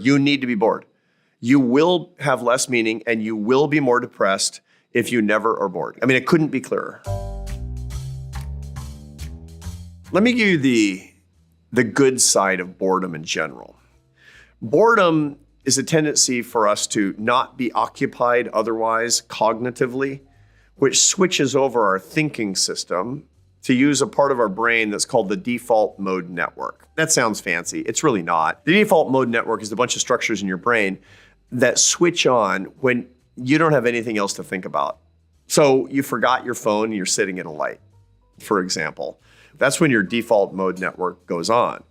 You need to be bored. You will have less meaning and you will be more depressed if you never are bored. I mean, it couldn't be clearer. Let me give you the good side of boredom in general. Boredom is a tendency for us to not be occupied otherwise cognitively, which switches over our thinking system to use a part of our brain that's called the default mode network. That sounds fancy. It's really not. The default mode network is a bunch of structures in your brain that switch on when you don't have anything else to think about. So you forgot your phone and you're sitting at a light, for example. That's when your default mode network goes on.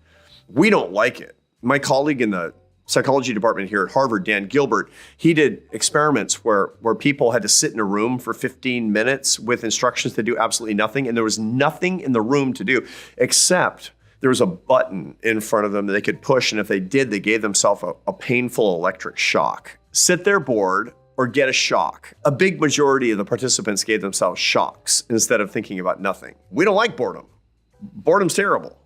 We don't like it. My colleague in the psychology department here at Harvard, Dan Gilbert, he did experiments where people had to sit in a room for 15 minutes with instructions to do absolutely nothing, and there was nothing in the room to do except there was a button in front of them that they could push, and if they did, they gave themselves a painful electric shock. Sit there bored or get a shock. A big majority of the participants gave themselves shocks instead of thinking about nothing. We don't like boredom. Boredom's terrible.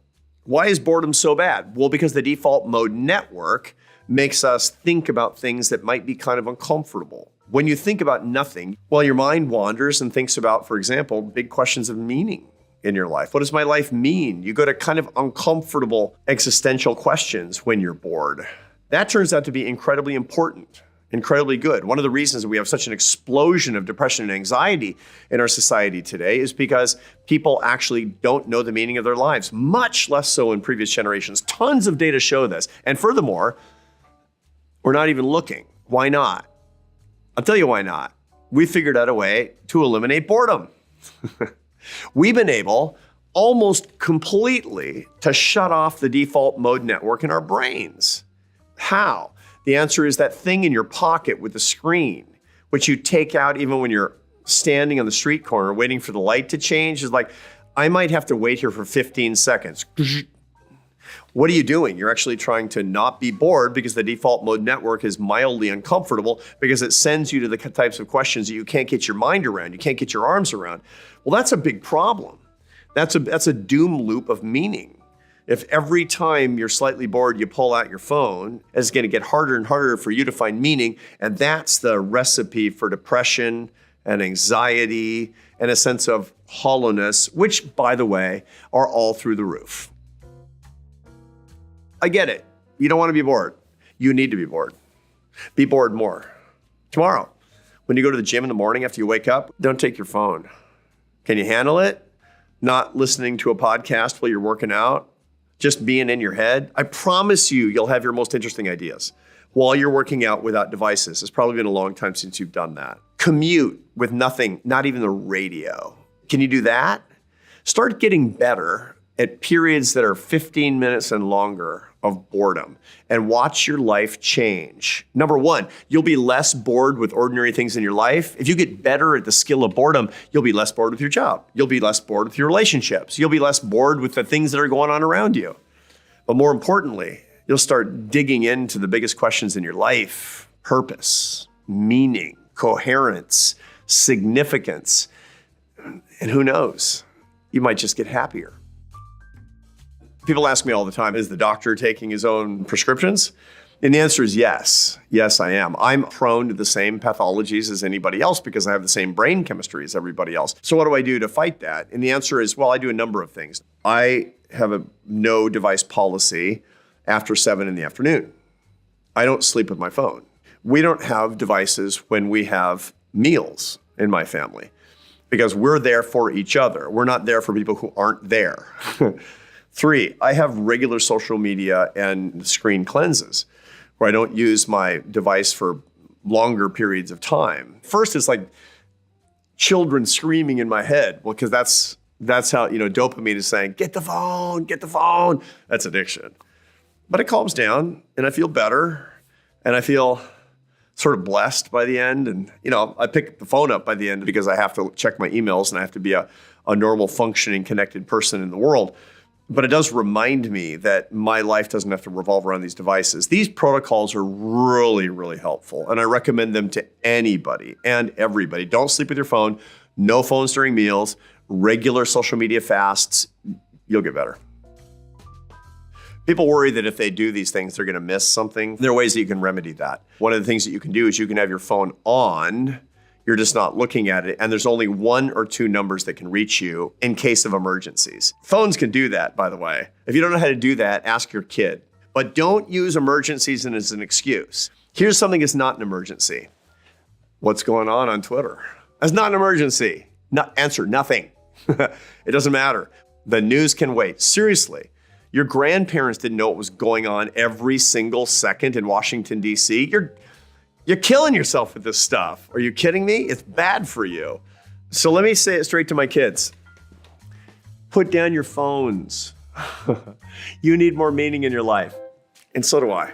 Why is boredom so bad? Well, because the default mode network makes us think about things that might be kind of uncomfortable. When you think about nothing, well, your mind wanders and thinks about, for example, big questions of meaning in your life. What does my life mean? You go to kind of uncomfortable existential questions when you're bored. That turns out to be incredibly important, incredibly good. One of the reasons that we have such an explosion of depression and anxiety in our society today is because people actually don't know the meaning of their lives, much less so in previous generations. Tons of data show this. And furthermore, we're not even looking. Why not? I'll tell you why not. We figured out a way to eliminate boredom. We've been able almost completely to shut off the default mode network in our brains. How? The answer is that thing in your pocket with the screen, which you take out even when you're standing on the street corner waiting for the light to change. Is like, I might have to wait here for 15 seconds. What are you doing? You're actually trying to not be bored because the default mode network is mildly uncomfortable because it sends you to the types of questions that you can't get your mind around, you can't get your arms around. Well, that's a big problem. That's a doom loop of meaning. If every time you're slightly bored, you pull out your phone, it's going to get harder and harder for you to find meaning. And that's the recipe for depression and anxiety and a sense of hollowness, which, by the way, are all through the roof. I get it. You don't want to be bored. You need to be bored. Be bored more. Tomorrow, when you go to the gym in the morning after you wake up, don't take your phone. Can you handle it? Not listening to a podcast while you're working out? Just being in your head? I promise you'll have your most interesting ideas while you're working out without devices. It's probably been a long time since you've done that. Commute with nothing, not even the radio. Can you do that? Start getting better at periods that are 15 minutes and longer of boredom and watch your life change. Number one, you'll be less bored with ordinary things in your life. If you get better at the skill of boredom, you'll be less bored with your job. You'll be less bored with your relationships. You'll be less bored with the things that are going on around you. But more importantly, you'll start digging into the biggest questions in your life: purpose, meaning, coherence, significance. And who knows, you might just get happier. People ask me all the time, is the doctor taking his own prescriptions? And the answer is yes. Yes, I am. I'm prone to the same pathologies as anybody else because I have the same brain chemistry as everybody else. So what do I do to fight that? And the answer is, well, I do a number of things. I have a no device policy after 7 in the afternoon. I don't sleep with my phone. We don't have devices when we have meals in my family because we're there for each other. We're not there for people who aren't there. 3, I have regular social media and screen cleanses where I don't use my device for longer periods of time. First, it's like children screaming in my head. Well, because that's how, dopamine is saying, get the phone, get the phone. That's addiction. But it calms down and I feel better and I feel sort of blessed by the end. And, I pick the phone up by the end because I have to check my emails and I have to be a normal functioning connected person in the world. But it does remind me that my life doesn't have to revolve around these devices. These protocols are really, really helpful. And I recommend them to anybody and everybody. Don't sleep with your phone. No phones during meals. Regular social media fasts. You'll get better. People worry that if they do these things, they're going to miss something. There are ways that you can remedy that. One of the things that you can do is you can have your phone on, you're just not looking at it, and there's only 1 or 2 numbers that can reach you in case of emergencies. Phones can do that, by the way. If you don't know how to do that, ask your kid. But don't use emergencies as an excuse. Here's something that's not an emergency. What's going on Twitter? That's not an emergency. Answer nothing. It doesn't matter. The news can wait. Seriously, your grandparents didn't know what was going on every single second in Washington, D.C. You're killing yourself with this stuff. Are you kidding me? It's bad for you. So let me say it straight to my kids. Put down your phones. You need more meaning in your life. And so do I.